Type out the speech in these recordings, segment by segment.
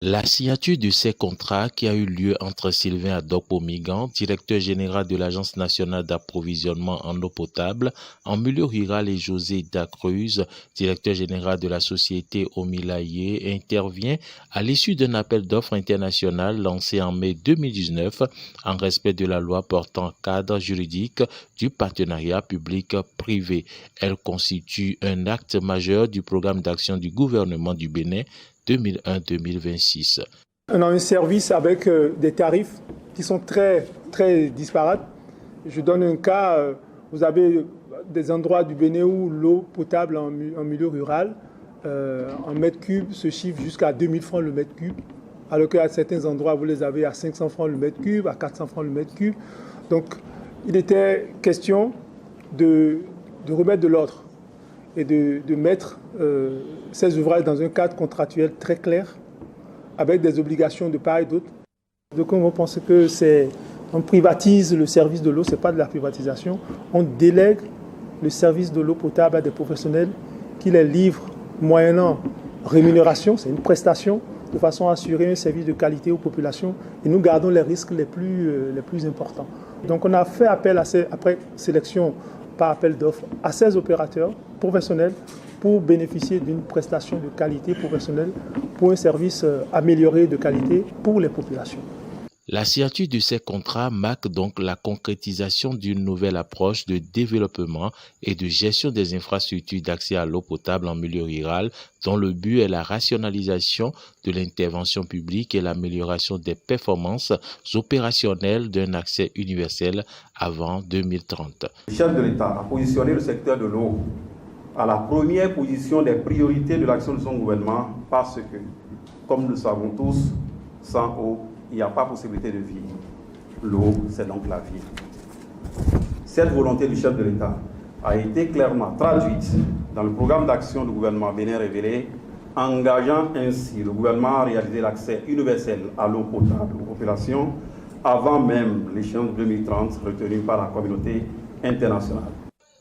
La signature de ces contrats qui a eu lieu entre Sylvain Adokpo-Migan, directeur général de l'Agence nationale d'approvisionnement en eau potable en milieu rural, et José Dacruz, directeur général de la société Omilaye, intervient à l'issue d'un appel d'offres international lancé en mai 2019 en respect de la loi portant cadre juridique du partenariat public-privé. Elle constitue un acte majeur du programme d'action du gouvernement du Bénin 2001-2026. On a un service avec des tarifs qui sont très disparates. Je donne un cas, vous avez des endroits du Bénin où l'eau potable en milieu rural, en mètre cube, se chiffre jusqu'à 2000 francs le mètre cube, alors qu'à certains endroits, vous les avez à 500 francs le mètre cube, à 400 francs le mètre cube. Donc, il était question de remettre de l'ordre et de mettre ces ouvrages dans un cadre contractuel très clair, avec des obligations de part et d'autre. Donc on pense que on privatise le service de l'eau, ce n'est pas de la privatisation. On délègue le service de l'eau potable à des professionnels qui les livrent moyennant rémunération, c'est une prestation, de façon à assurer un service de qualité aux populations, et nous gardons les risques les plus importants. Donc on a fait appel après sélection par appel d'offres à ces opérateurs professionnels pour bénéficier d'une prestation de qualité professionnelle pour un service amélioré de qualité pour les populations. La signature de ces contrats marque donc la concrétisation d'une nouvelle approche de développement et de gestion des infrastructures d'accès à l'eau potable en milieu rural, dont le but est la rationalisation de l'intervention publique et l'amélioration des performances opérationnelles d'un accès universel avant 2030. Le chef de l'État a positionné le secteur de l'eau à la première position des priorités de l'action de son gouvernement parce que, comme nous le savons tous, sans eau, il n'y a pas possibilité de vie. L'eau, c'est donc la vie. Cette volonté du chef de l'État a été clairement traduite dans le programme d'action du gouvernement Bénin Révélé, engageant ainsi le gouvernement à réaliser l'accès universel à l'eau potable aux populations avant même l'échéance 2030 retenue par la communauté internationale.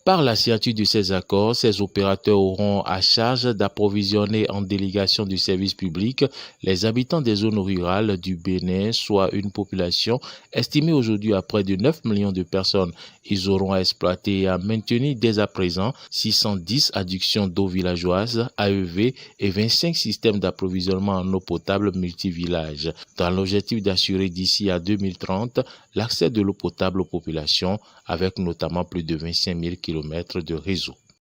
Par la signature de ces accords, ces opérateurs auront à charge d'approvisionner en délégation du service public les habitants des zones rurales du Bénin, soit une population estimée aujourd'hui à près de 9 millions de personnes. Ils auront à exploiter et à maintenir dès à présent 610 adductions d'eau villageoise, AEV, et 25 systèmes d'approvisionnement en eau potable multivillages, dans l'objectif d'assurer d'ici à 2030 l'accès de l'eau potable aux populations, avec notamment plus de 25 000 km de réseau.